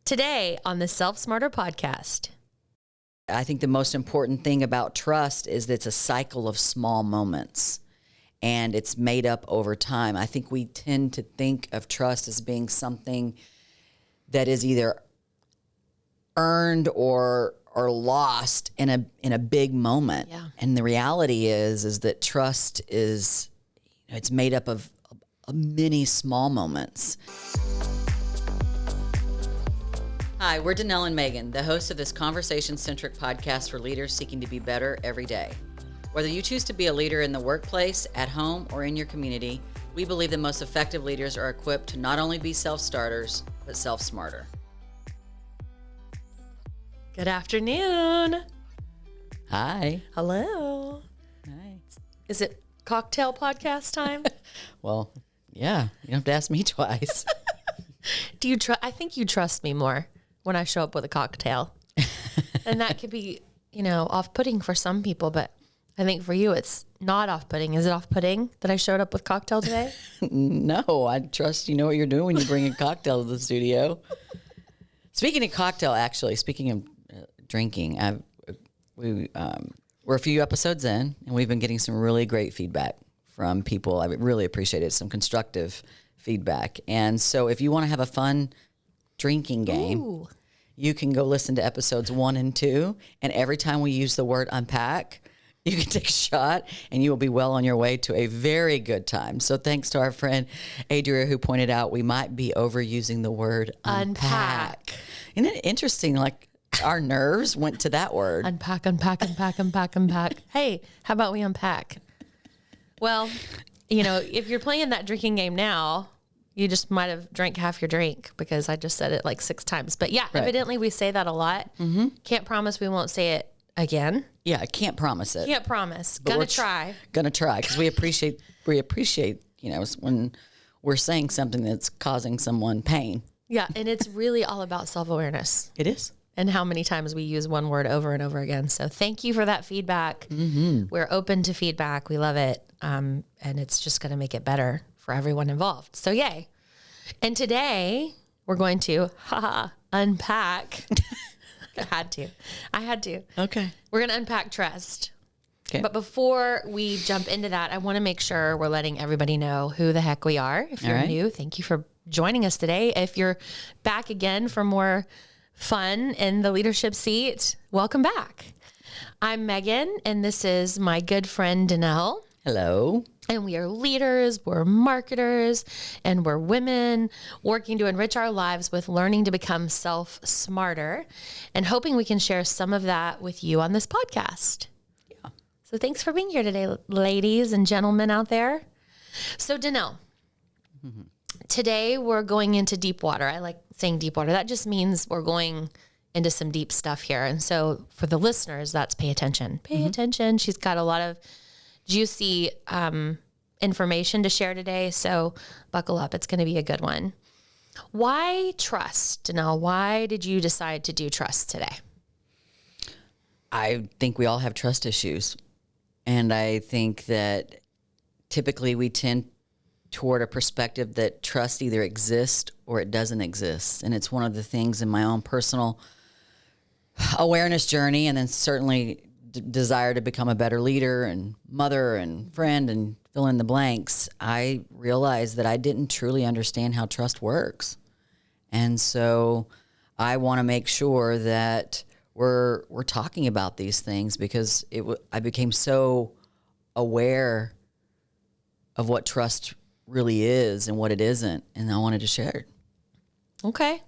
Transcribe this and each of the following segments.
Today on the Self Smarter podcast. I think the most important thing about trust is that it's a cycle of small moments and it's made up over time. I think we tend to think of trust as being something that is either earned or lost in a big moment. Yeah. And the reality is that trust is, it's made up of many small moments. Hi, we're Danelle and Megan, the hosts of this conversation-centric podcast for leaders seeking to be better every day. Whether you choose to be a leader in the workplace, at home, or in your community, we believe the most effective leaders are equipped to not only be self-starters, but self-smarter. Good afternoon. Hi. Hello. Hi. Is it cocktail podcast time? Well, yeah, you don't have to ask me twice. Do you I think you trust me more when I show up with a cocktail. And that could be, off-putting for some people, but I think for you it's not off-putting. Is it off-putting that I showed up with cocktail today? No, I trust you know what you're doing when you bring a cocktail to the studio. Speaking of drinking, we're a few episodes in, and we've been getting some really great feedback from people. I really appreciate it. Some constructive feedback. And so if you want to have a fun drinking game, Ooh. You can go listen to episodes 1 and 2. And every time we use the word unpack, you can take a shot and you will be well on your way to a very good time. So thanks to our friend Adria, who pointed out we might be overusing the word unpack. Isn't it interesting? Like our nerves went to that word. Unpack. Hey, how about we unpack? Well, if you're playing that drinking game now, you just might have drank half your drink because I just said it like 6 times. But yeah, right. Evidently we say that a lot. Mm-hmm. Can't promise we won't say it again. Yeah, I can't promise it. Can't promise. But Gonna try because we appreciate when we're saying something that's causing someone pain. Yeah, and it's really all about self-awareness. It is. And how many times we use one word over and over again. So thank you for that feedback. Mm-hmm. We're open to feedback. We love it. And it's just going to make it better for everyone involved. So yay. And today we're going to unpack. I had to. Okay. We're going to unpack trust. Okay. But before we jump into that, I want to make sure we're letting everybody know who the heck we are. If you're new, thank you for joining us today. If you're back again for more fun in the leadership seat, welcome back. I'm Megan, and this is my good friend Danelle. Hello. And we are leaders, we're marketers, and we're women working to enrich our lives with learning to become self-smarter and hoping we can share some of that with you on this podcast. Yeah. So thanks for being here today, ladies and gentlemen out there. So Danelle, today we're going into deep water. I like saying deep water. That just means we're going into some deep stuff here. And so for the listeners, that's pay attention. Pay attention. She's got a lot of juicy information to share today. So buckle up. It's going to be a good one. Why trust? Danelle, why did you decide to do trust today? I think we all have trust issues. And I think that typically we tend toward a perspective that trust either exists or it doesn't exist. And it's one of the things in my own personal awareness journey, and then certainly desire to become a better leader and mother and friend and fill in the blanks. I realized that I didn't truly understand how trust works. And so I want to make sure that we're talking about these things because I became so aware of what trust really is and what it isn't, and I wanted to share it. Okay.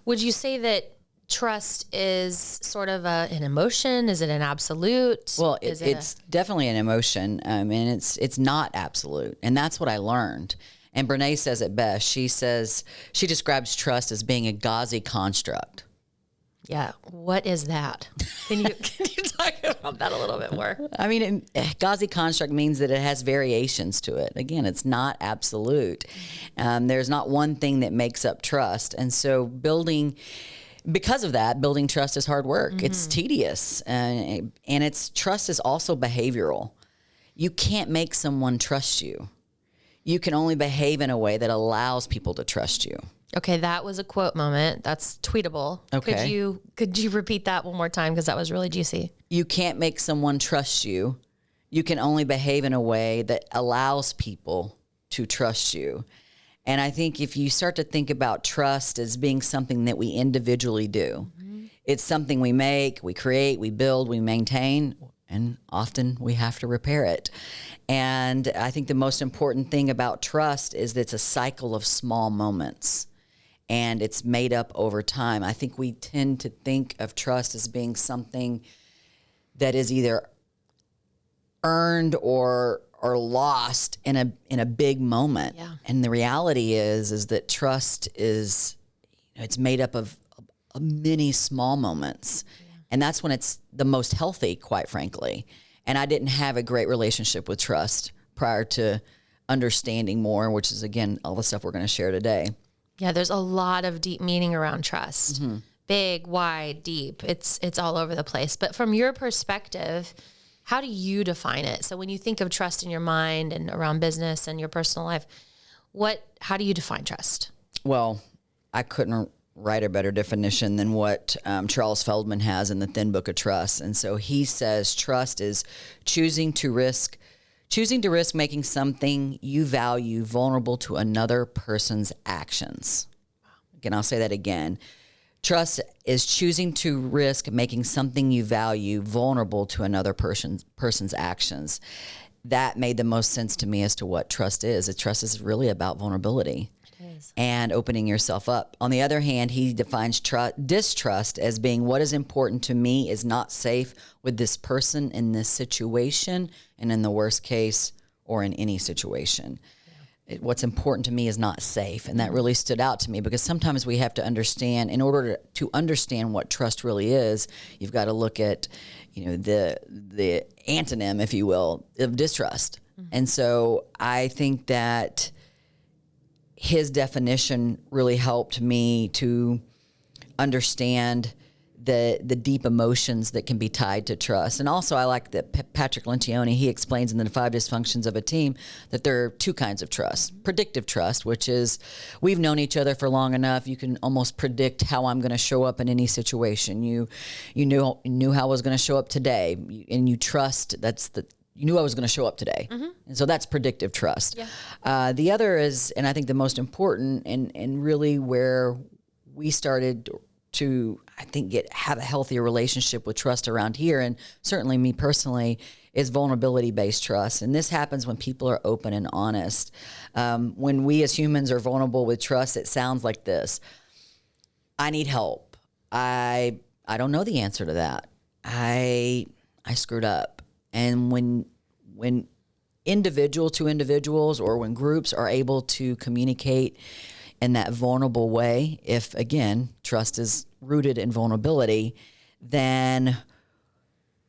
Would you say that trust is sort of an emotion? Is it an absolute? Well, it's definitely an emotion, and it's not absolute, and that's what I learned. And Brené says it best. She describes trust as being a gauzy construct. Yeah. What is that? Can you talk about that a little bit more? I mean, gauzy construct means that it has variations to it. Again, it's not absolute. There's not one thing that makes up trust. And so because of that, building trust is hard work. Mm-hmm. It's tedious. And trust is also behavioral. You can't make someone trust you. You can only behave in a way that allows people to trust you. Okay, that was a quote moment. That's tweetable. Okay. Could you repeat that one more time, because that was really juicy? You can't make someone trust you. You can only behave in a way that allows people to trust you. And I think if you start to think about trust as being something that we individually do, it's something we make, we create, we build, we maintain, and often we have to repair it. And I think the most important thing about trust is that it's a cycle of small moments, and it's made up over time. I think we tend to think of trust as being something that is either earned or lost in a big moment. Yeah. And the reality is that trust is, it's made up of many small moments. Yeah. And that's when it's the most healthy, quite frankly. And I didn't have a great relationship with trust prior to understanding more, which is, again, all the stuff we're going to share today. Yeah, there's a lot of deep meaning around trust. Big, wide, deep. It's all over the place. But from your perspective, how do you define it? So when you think of trust in your mind and around business and your personal life, how do you define trust? Well, I couldn't write a better definition than what Charles Feldman has in the Thin Book of Trust. And so he says trust is choosing to risk making something you value vulnerable to another person's actions. Again, I'll say that again. Trust is choosing to risk making something you value vulnerable to another person's actions. That made the most sense to me as to what trust is. Trust is really about vulnerability. It is. And opening yourself up. On the other hand, he defines distrust as being what is important to me is not safe with this person in this situation, and in the worst case, or in any situation. What's important to me is not safe. And that really stood out to me, because sometimes we have to understand, in order to understand what trust really is, you've got to look at, the antonym, if you will, of distrust. And so I think that his definition really helped me to understand the deep emotions that can be tied to trust. And also I like that Patrick Lencioni, he explains in the 5 dysfunctions of a team that there are 2 kinds of trust. Predictive trust, which is we've known each other for long enough, you can almost predict how I'm going to show up in any situation. You knew how I was going to show up today, and you trust you knew I was going to show up today. And so that's predictive trust. Yeah. The other is, and I think the most important, and really where we started to, I think, have a healthier relationship with trust around here, and certainly me personally, is vulnerability-based trust. And this happens when people are open and honest. When we as humans are vulnerable with trust, it sounds like this: I need help. I don't know the answer to that. I screwed up. And when individual to individuals, or when groups are able to communicate in that vulnerable way, if, again, trust is rooted in vulnerability, then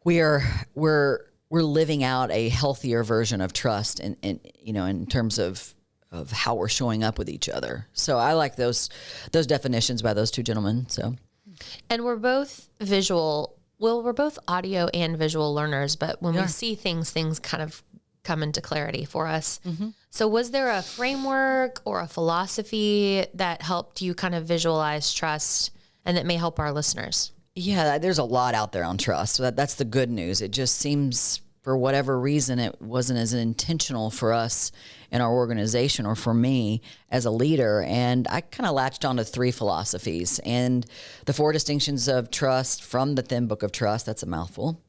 we're living out a healthier version of trust in terms of how we're showing up with each other. So I like those definitions by those 2 gentlemen. So, and we're both visual. Well, we're both audio and visual learners, but when we see things kind of come into clarity for us. So was there a framework or a philosophy that helped you kind of visualize trust and that may help our listeners? Yeah, there's a lot out there on trust. So that's the good news. It just seems, for whatever reason, it wasn't as intentional for us in our organization, or for me as a leader. And I kind of latched onto 3 philosophies. And the 4 distinctions of trust from the Thin Book of Trust, that's a mouthful.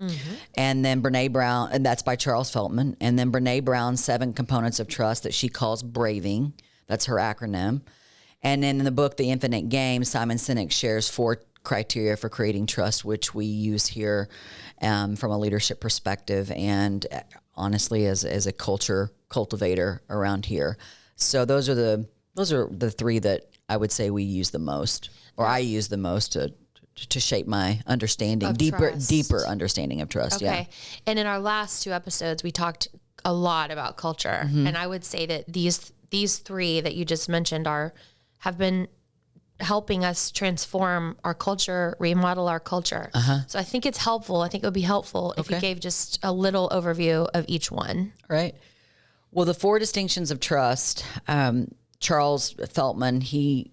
And then Brené Brown, and that's by Charles Feldman. And then Brené Brown's 7 components of trust that she calls braving. That's her acronym. And then in the book, The Infinite Game, Simon Sinek shares 4 criteria for creating trust, which we use here from a leadership perspective, and honestly as a culture cultivator around here. So those are the 3 that I would say we use the most, or I use the most to shape my understanding, deeper understanding of trust. Okay. Yeah. And in our last 2 episodes, we talked a lot about culture, and I would say that these 3 that you just mentioned have been helping us transform our culture, remodel our culture. So I think it's helpful. I think it would be helpful if you gave just a little overview of each one. Right. Well, the 4 distinctions of trust, Charles Feldman, he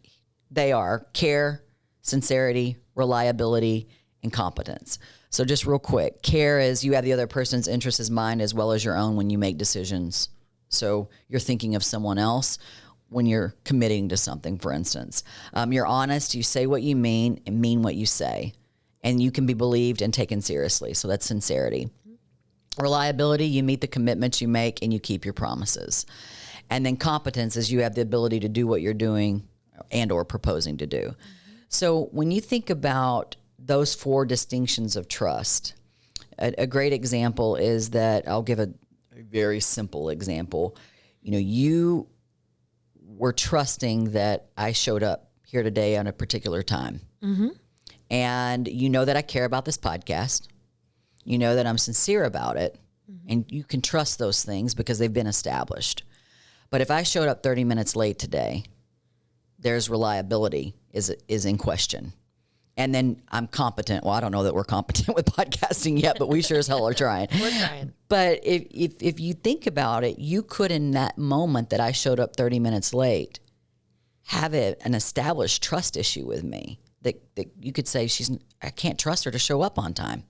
They are care, sincerity, reliability, and competence. So just real quick, care is you have the other person's interest as mind as well as your own when you make decisions. So you're thinking of someone else when you're committing to something, for instance. You're honest, you say what you mean and mean what you say. And you can be believed and taken seriously. So that's sincerity. Reliability, you meet the commitments you make and you keep your promises. And then competence is you have the ability to do what you're doing and or proposing to do. So when you think about those 4 distinctions of trust, a great example is that I'll give a very simple example. You know, you were trusting that I showed up here today on a particular time. And you know that I care about this podcast. You know that I'm sincere about it. And you can trust those things because they've been established. But if I showed up 30 minutes late today, there's reliability is in question. And then I'm competent. Well, I don't know that we're competent with podcasting yet, but we sure as hell are trying. We're trying. But if you think about it, you could, in that moment that I showed up 30 minutes late, have an established trust issue with me that you could say I can't trust her to show up on time.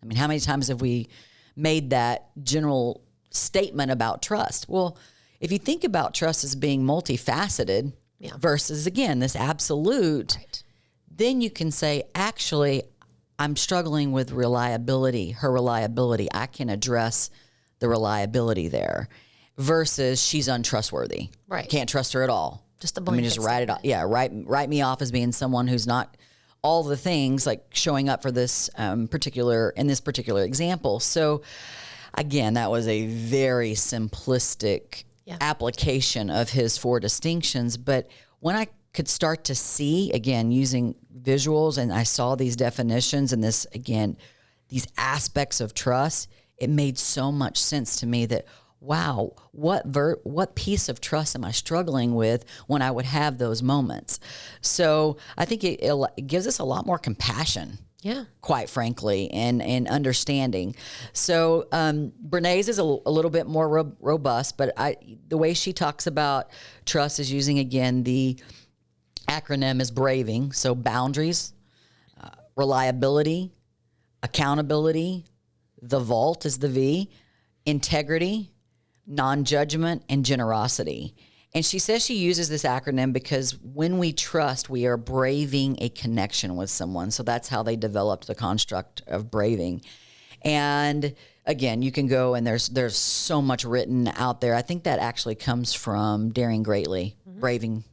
I mean, how many times have we made that general statement about trust? Well, if you think about trust as being multifaceted versus, again, this absolute, right, then you can say, actually, I'm struggling with reliability, her reliability. I can address the reliability there versus she's untrustworthy. Right. Can't trust her at all. Just a blanket just write it off. Yeah, write me off as being someone who's not all the things, like showing up for this particular example. So again, that was a very simplistic application of his 4 distinctions. But when I could start to see, again, using visuals, and I saw these definitions and this, again, these aspects of trust, it made so much sense to me that, wow, what piece of trust am I struggling with when I would have those moments? So I think it gives us a lot more compassion, quite frankly, and understanding. So Brené's is a little bit more robust, but the way she talks about trust is using, again, the acronym is BRAVING. So boundaries, reliability, accountability, the vault is the V, integrity, non-judgment, and generosity. And she says she uses this acronym because when we trust, we are braving a connection with someone. So that's how they developed the construct of braving. And again, you can go and there's so much written out there. I think that actually comes from Daring Greatly, braving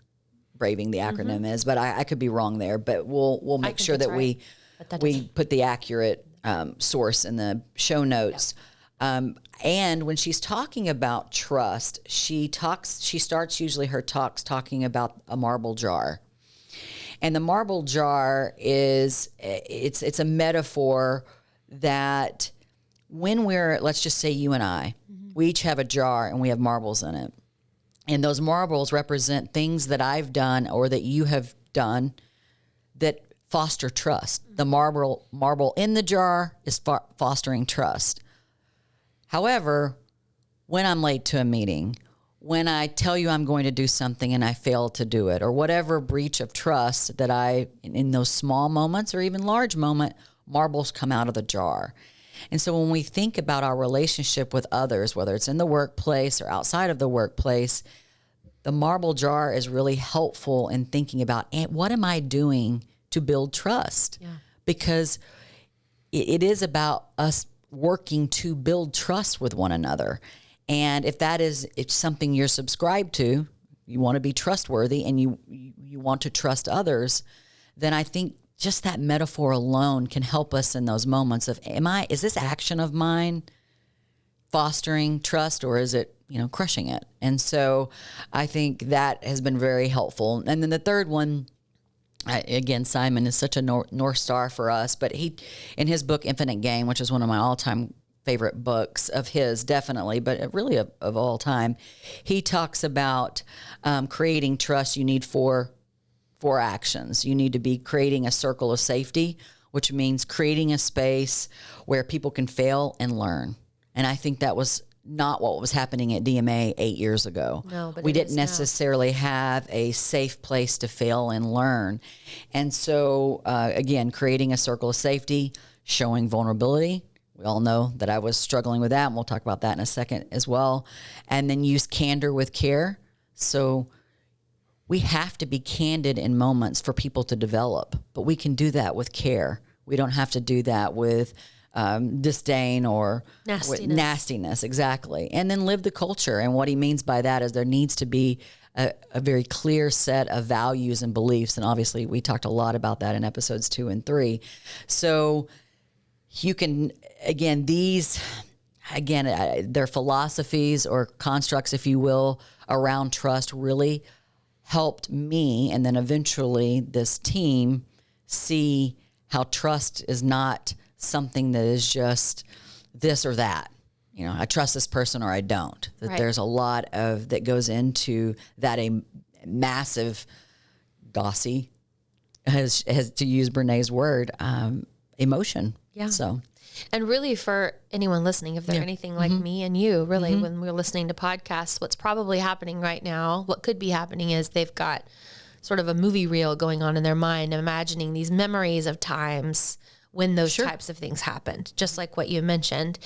the acronym is, but I could be wrong there. But we'll make sure that we put the accurate source in the show notes. And when she's talking about trust, she starts usually her talks talking about a marble jar. And the marble jar it's a metaphor that when let's just say you and I, we each have a jar and we have marbles in it. And those marbles represent things that I've done or that you have done that foster trust. The marble in the jar is fostering trust. However, when I'm late to a meeting, when I tell you I'm going to do something and I fail to do it, or whatever breach of trust that in those small moments or even large moment, marbles come out of the jar. And so when we think about our relationship with others, whether it's in the workplace or outside of the workplace, the marble jar is really helpful in thinking about, what am I doing to build trust? Yeah. Because it is about us working to build trust with one another. And if it's something you're subscribed to, you want to be trustworthy and you want to trust others, then I think just that metaphor alone can help us in those moments of, is this action of mine fostering trust or is it, crushing it? And so I think that has been very helpful. And then the third one, again, Simon is such a North Star for us, but he, in his book, Infinite Game, which is one of my all-time favorite books of his, definitely, but really of all time, he talks about creating trust. You need four actions. You need to be creating a circle of safety, which means creating a space where people can fail and learn. And I think that was not what was happening at DMA 8 years ago. No, but we it didn't is now. necessarily have a safe place to fail and learn. And so, again, creating a circle of safety, showing vulnerability. We all know that I was struggling with that, and we'll talk about that in a second as well. And then use candor with care. So we have to be candid in moments for people to develop, but we can do that with care. We don't have to do that with disdain or nastiness. Exactly. And then live the culture. And what he means by that is there needs to be a very clear set of values and beliefs. And obviously we talked a lot about that in episodes 2 and 3. So you can, their philosophies or constructs, if you will, around trust really helped me, and then eventually this team, see how trust is not something that is just this or that. You know, I trust this person or I don't. That Right. there's a lot of that goes into that, a massive gossy, as to use Brené's word, emotion. Yeah. So, And really, for anyone listening, if they're anything like me and you, really, when we're listening to podcasts, what's probably happening right now, what could be happening is they've got sort of a movie reel going on in their mind, imagining these memories of times when those types of things happened, just like what you mentioned.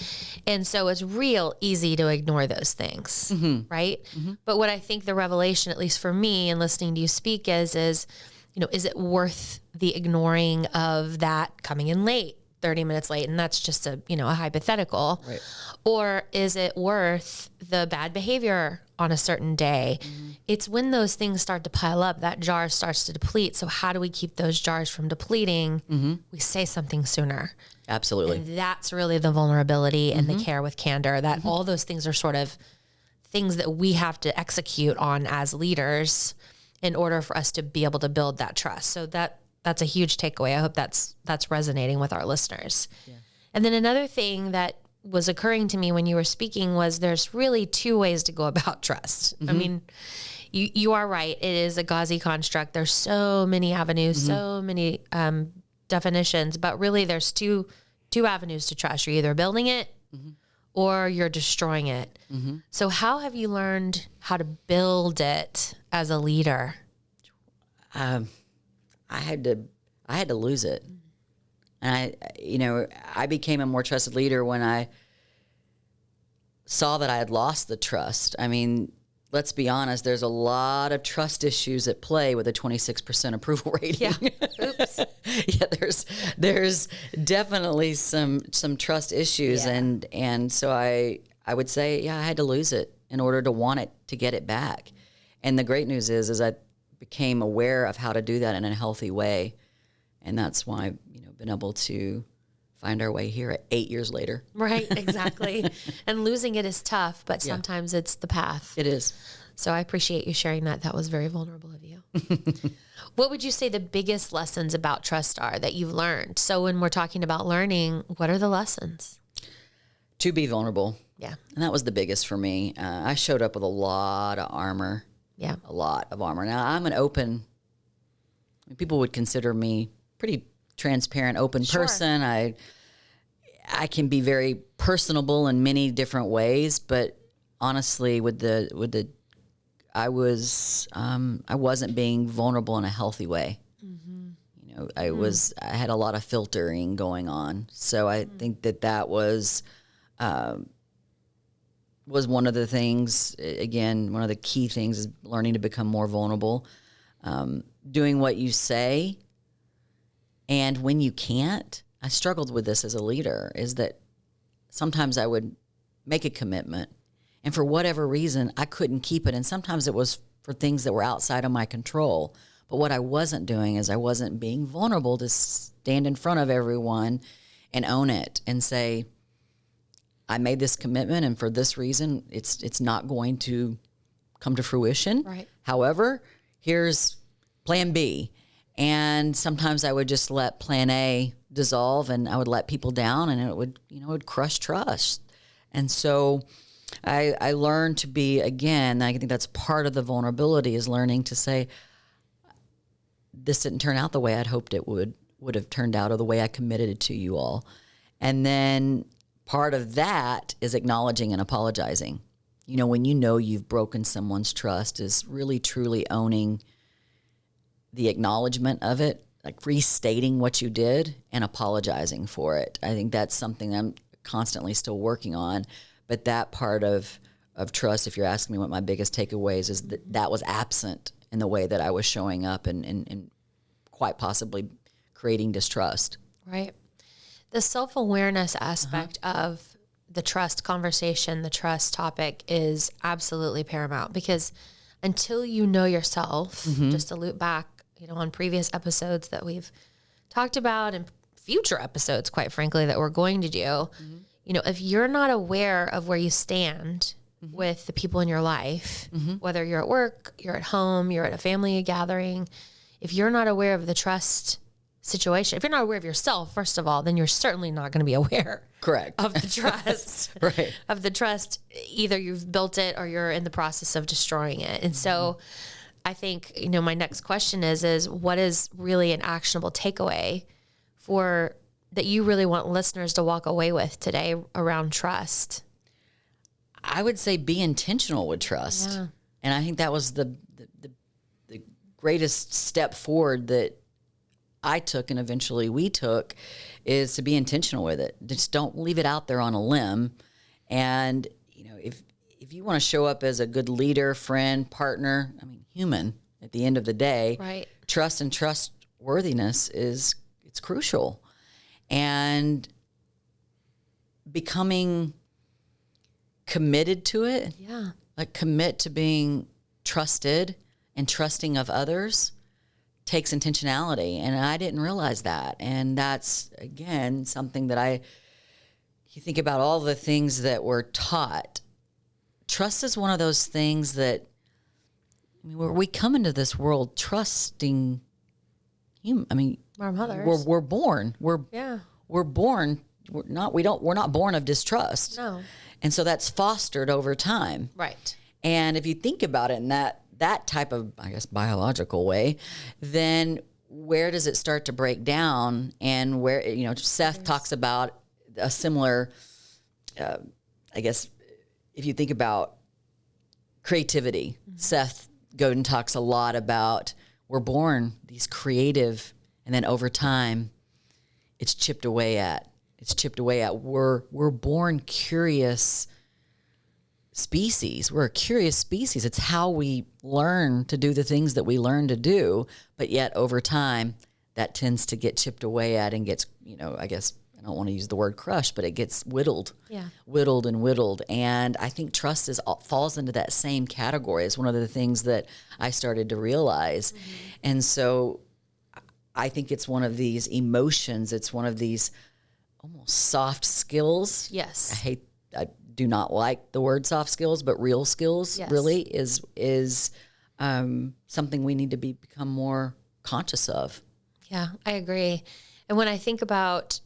And so it's real easy to ignore those things, right? But what I think the revelation, at least for me and listening to you speak, is, you know, is it worth the ignoring of that coming in late, 30 minutes late, and that's just a hypothetical, right. Or is it worth the bad behavior on a certain day? It's when those things start to pile up, that jar starts to deplete. So how do we keep those jars from depleting? We say something sooner. Absolutely. And that's really the vulnerability and the care with candor, that all those things are sort of things that we have to execute on as leaders in order for us to be able to build that trust. So that's a huge takeaway. I hope that's resonating with our listeners. Yeah. And then another thing that was occurring to me when you were speaking was there's really 2 ways to go about trust. I mean, you are right. It is a gauzy construct. There's so many avenues, so many definitions, but really there's two avenues to trust. You're either building it or you're destroying it. So how have you learned how to build it as a leader? I had to lose it. And I became a more trusted leader when I saw that I had lost the trust. I mean, let's be honest, there's a lot of trust issues at play with a 26% approval rating. Yeah. Oops. Yeah, there's definitely some trust issues. Yeah. And so I would say, I had to lose it in order to want it, to get it back. And the great news is I became aware of how to do that in a healthy way. And that's why I've been able to find our way here 8 years later. Right, exactly. And losing it is tough, but sometimes it's the path. It is. So I appreciate you sharing that. That was very vulnerable of you. What would you say the biggest lessons about trust are that you've learned? So when we're talking about learning, what are the lessons? To be vulnerable. Yeah. And that was the biggest for me. I showed up with a lot of armor. Yeah. A lot of armor. Now, I'm an open, people would consider me pretty transparent, open person. I can be very personable in many different ways, but honestly, I wasn't being vulnerable in a healthy way. I had a lot of filtering going on. So I think that was one of the things, again, one of the key things is learning to become more vulnerable, doing what you say. And when you can't, I struggled with this as a leader, is that sometimes I would make a commitment and for whatever reason, I couldn't keep it. And sometimes it was for things that were outside of my control. But what I wasn't doing is I wasn't being vulnerable to stand in front of everyone and own it and say, I made this commitment and for this reason, it's not going to come to fruition. Right. However, here's plan B. And sometimes I would just let plan A dissolve and I would let people down and it would crush trust. And so I learned to be, again, I think that's part of the vulnerability is learning to say, this didn't turn out the way I'd hoped it would have turned out or the way I committed it to you all. And then part of that is acknowledging and apologizing. You know, when you know you've broken someone's trust, is really truly owning the acknowledgement of it, like restating what you did and apologizing for it. I think that's something I'm constantly still working on. But that part of trust, if you're asking me what my biggest takeaways is, that was absent in the way that I was showing up and quite possibly creating distrust. Right. The self-awareness aspect of the trust conversation, the trust topic is absolutely paramount, because until you know yourself, just to loop back, on previous episodes that we've talked about and future episodes, quite frankly, that we're going to do, if you're not aware of where you stand with the people in your life, whether you're at work, you're at home, you're at a family gathering, if you're not aware of the trust situation, if you're not aware of yourself, first of all, then you're certainly not going to be aware Correct. of the trust, Right. of the trust. Either you've built it or you're in the process of destroying it. And so I think, my next question is what is really an actionable takeaway for that you really want listeners to walk away with today around trust? I would say be intentional with trust. Yeah. And I think that was the greatest step forward that I took and eventually we took, is to be intentional with it. Just don't leave it out there on a limb. And, if you want to show up as a good leader, friend, partner, human at the end of the day, Right. Trust and trustworthiness it's crucial. And becoming committed to it, like commit to being trusted and trusting of others, takes intentionality. And I didn't realize that. And that's, again, something that you think about all the things that we're taught. Trust is one of those things that, we come into this world trusting Our mothers. we're born. We're born. We're not born of distrust. No. And so that's fostered over time. Right. And if you think about it in that type of, I guess, biological way, then where does it start to break down? And where, Seth talks about a similar, I guess, if you think about creativity, Seth Godin talks a lot about we're born these creative, and then over time, it's chipped away at. We're born curious species. We're a curious species. It's how we learn to do the things that we learn to do. But yet over time, that tends to get chipped away at and gets, I guess, I don't want to use the word crushed, but it gets whittled. Yeah. Whittled and whittled. And I think trust falls into that same category. It's one of the things that I started to realize. And so I think it's one of these emotions. It's one of these almost soft skills. Yes. I do not like the word soft skills, but real skills really is something we need to become more conscious of. Yeah, I agree. And when I think about,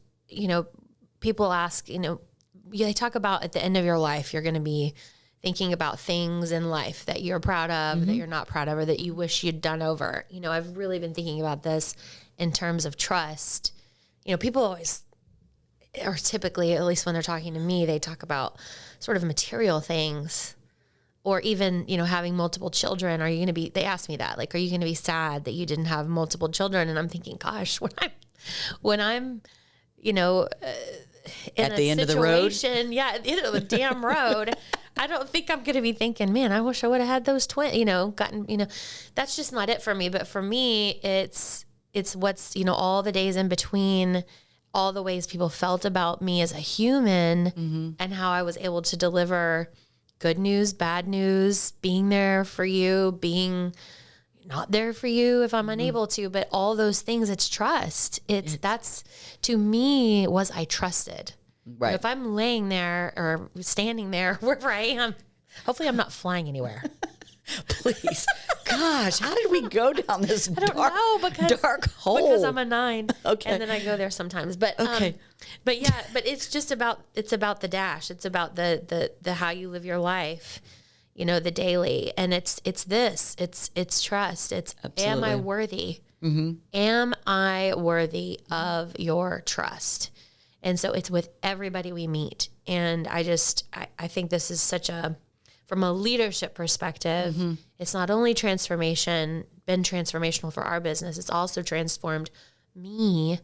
people ask, they talk about at the end of your life, you're going to be thinking about things in life that you're proud of, that you're not proud of, or that you wish you'd done over. I've really been thinking about this in terms of trust. People always, or typically, at least when they're talking to me, they talk about sort of material things, or even, having multiple children. Are you going to be, they ask me that, like, are you going to be sad that you didn't have multiple children? And I'm thinking, gosh, when I'm, in at the end of the road. Yeah, at the end of the damn road. I don't think I'm going to be thinking, man, I wish I would have had those twins, that's just not it for me. But for me, it's what's, all the days in between, all the ways people felt about me as a human, and how I was able to deliver good news, bad news, being there for you, being not there for you if I'm unable to, but all those things, it's trust. That's to me, was I trusted? Right. If I'm laying there or standing there, wherever I am, hopefully I'm not flying anywhere. Please. Gosh, how did we go down this dark hole? Because I'm a 9. Okay. And then I go there sometimes. But okay. But it's just about the dash. It's about the how you live your life, the daily. And it's trust. It's Absolutely. Am I worthy? Am I worthy of your trust? And so it's with everybody we meet. And I think this is from a leadership perspective, it's not only been transformational for our business, it's also transformed me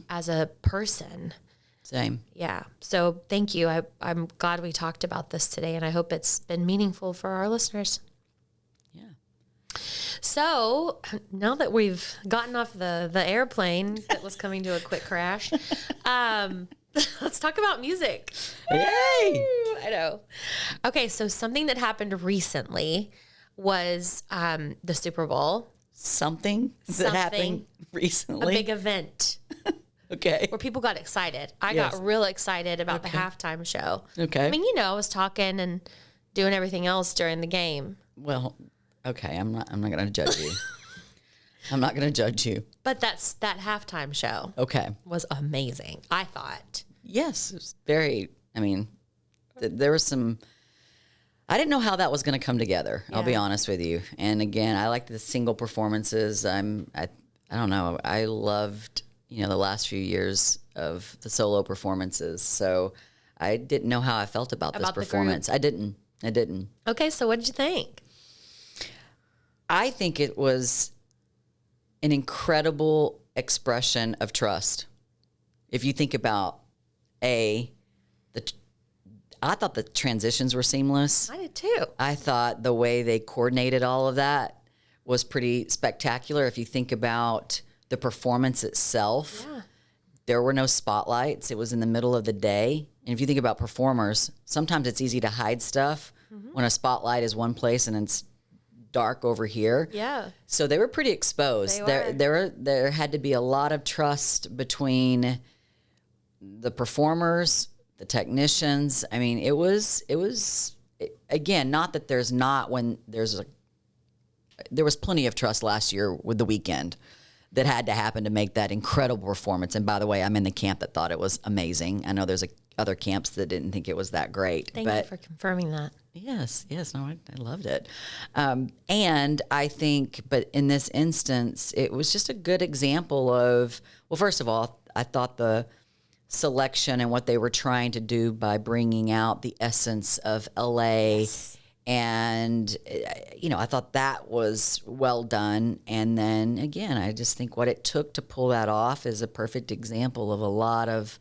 as a person. Same. Yeah. So thank you. I'm glad we talked about this today, and I hope it's been meaningful for our listeners. Yeah. So now that we've gotten off the airplane that was coming to a quick crash, let's talk about music. Yay! I know. Okay. So something that happened recently was the Super Bowl. Something that happened recently. A big event. Okay. Where people got excited. I got real excited about the halftime show. Okay. I mean, I was talking and doing everything else during the game. Well, okay. I'm not going to judge you. I'm not going to judge you. But that halftime show. Okay. Was amazing, I thought. Yes. It was very, there was some, I didn't know how that was going to come together. Yeah. I'll be honest with you. And again, I like the single performances. I don't know. I loved, the last few years of the solo performances. So I didn't know how I felt about this performance. I didn't. Okay. So what did you think? I think it was an incredible expression of trust. If you think about I thought the transitions were seamless. I did too. I thought the way they coordinated all of that was pretty spectacular. If you think about the performance itself, there were no spotlights. It was in the middle of the day. And if you think about performers, sometimes it's easy to hide stuff when a spotlight is one place and it's dark over here. Yeah. So they were pretty exposed. There had to be a lot of trust between the performers, the technicians. I mean, it was again, not that there's not when there was plenty of trust last year with The Weeknd that had to happen to make that incredible performance. And by the way, I'm in the camp that thought it was amazing. I know there's other camps that didn't think it was that great. Thank you for confirming that. Yes. No, I loved it. And I think, but in this instance, it was just a good example of, well, first of all, I thought the selection and what they were trying to do by bringing out the essence of LA. Yes. And, I thought that was well done. And then again, I just think what it took to pull that off is a perfect example of a lot of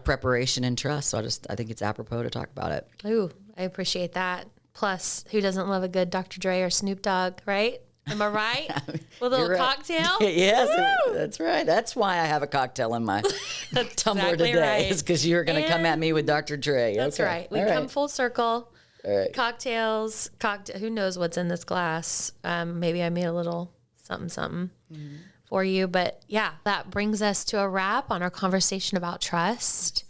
preparation and trust. So I think it's apropos to talk about it. Ooh, I appreciate that. Plus, who doesn't love a good Dr. Dre or Snoop Dogg, right? Am I right? With a little cocktail? Yes, that's right. That's why I have a cocktail in my tumbler exactly today. Is because you're going to come at me with Dr. Dre. That's right. We come full circle. All right. Cocktails. Who knows what's in this glass? Maybe I made a little something for you. But yeah, that brings us to a wrap on our conversation about trust.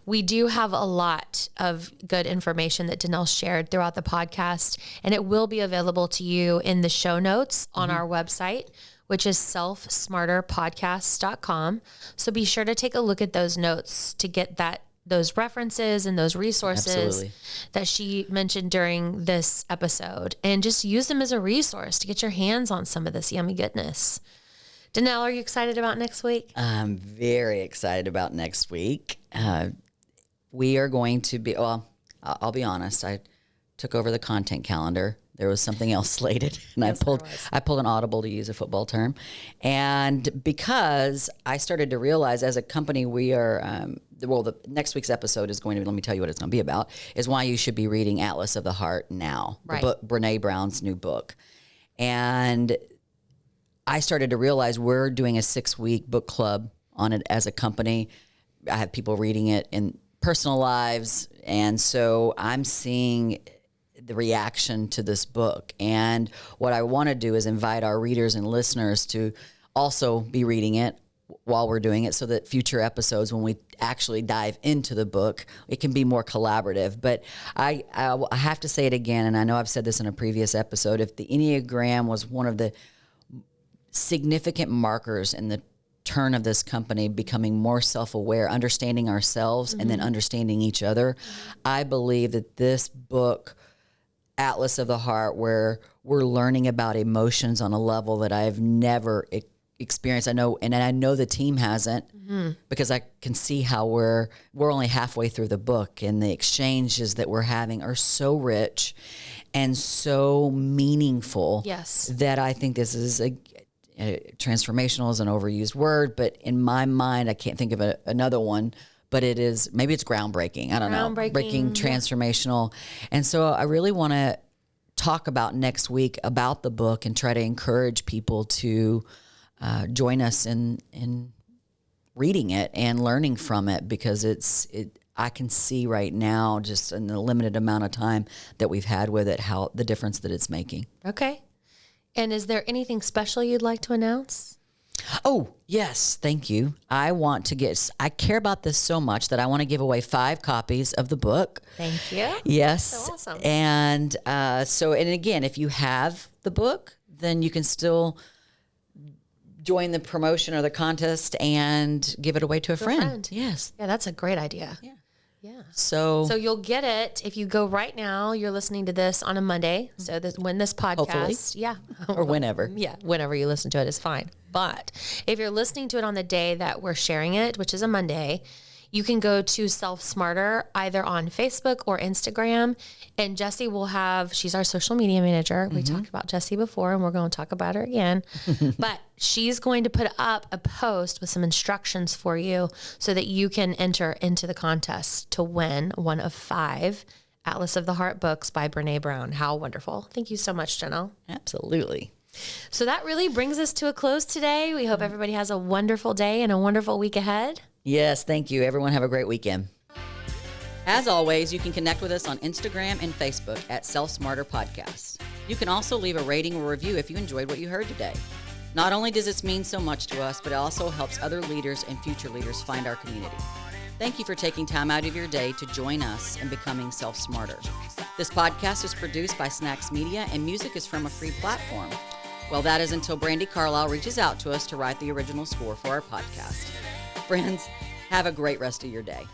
We do have a lot of good information that Danelle shared throughout the podcast, and it will be available to you in the show notes on our website, which is selfsmarterpodcast.com. So be sure to take a look at those notes to get those references and those resources that she mentioned during this episode, and just use them as a resource to get your hands on some of this yummy goodness. Danelle, are you excited about next week? I'm very excited about next week. We are going to be, I'll be honest, I took over the content calendar. There was something else slated, and yes, I pulled an audible, to use a football term. And because I started to realize as a company, we are, the next week's episode is going to be, let me tell you what it's going to be about, is why you should be reading Atlas of the Heart now, the book, Brené Brown's new book. And I started to realize we're doing a 6-week book club on it as a company. I have people reading it in personal lives. And so I'm seeing the reaction to this book. And what I want to do is invite our readers and listeners to also be reading it while we're doing it, so that future episodes, when we actually dive into the book, it can be more collaborative. But I have to say it again, and I know I've said this in a previous episode, if the Enneagram was one of the significant markers in the turn of this company becoming more self-aware, understanding ourselves, and then understanding each other, I believe that this book, Atlas of the Heart, where we're learning about emotions on a level that I've never experienced. I know the team hasn't. because I can see how we're only halfway through the book, and the exchanges that we're having are so rich and so meaningful. Yes. That I think this is transformational is an overused word, but in my mind, I can't think of another one. But it is, maybe it's groundbreaking. I don't know. Breaking, transformational. And so I really want to talk about next week about the book and try to encourage people to join us in reading it and learning from it, because I can see right now, just in the limited amount of time that we've had with it, how the difference that it's making. Okay. And is there anything special you'd like to announce? Oh, yes. Thank you. I care about this so much that I want to give away 5 copies of the book. Thank you. Yes. So awesome. And and again, if you have the book, then you can still join the promotion or the contest and give it away to a friend. Yes. Yeah, that's a great idea. Yeah. Yeah. So you'll get it if you go right now. You're listening to this on a Monday. So when this podcast, or whenever. Yeah, whenever you listen to it is fine. But if you're listening to it on the day that we're sharing it, which is a Monday, you can go to Self Smarter either on Facebook or Instagram. And Jessie she's our social media manager. We talked about Jessie before, and we're going to talk about her again. But she's going to put up a post with some instructions for you so that you can enter into the contest to win one of 5 Atlas of the Heart books by Brené Brown. How wonderful. Thank you so much, Janelle. Absolutely. So that really brings us to a close today. We hope everybody has a wonderful day and a wonderful week ahead. Yes, thank you. Everyone have a great weekend. As always, you can connect with us on Instagram and Facebook at Self Smarter Podcast. You can also leave a rating or review if you enjoyed what you heard today. Not only does this mean so much to us, but it also helps other leaders and future leaders find our community. Thank you for taking time out of your day to join us in becoming Self Smarter. This podcast is produced by Snacks Media, and music is from a free platform. Well, that is until Brandy Carlisle reaches out to us to write the original score for our podcast. Friends, have a great rest of your day.